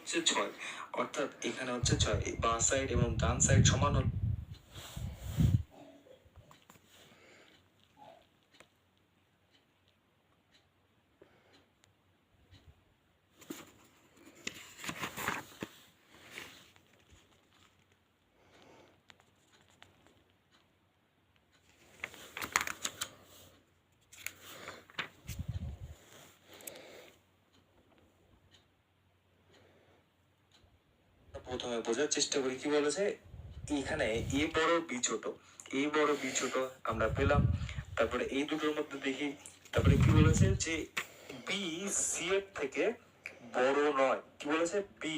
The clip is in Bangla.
হচ্ছে 6, অর্থাৎ এখানে হচ্ছে 6, বাঁ সাইড এবং ডান সাইড সমান হলে প্রথমে বোঝার চেষ্টা করি কি বলেছে এখানে এ বড় বি ছোট, এ বড় বি ছোট আমরা পেলাম। তারপরে এই দুটোর মধ্যে দেখি, তারপরে কি বলেছে যে বি সি এর থেকে বড় নয়, কি বলেছে বি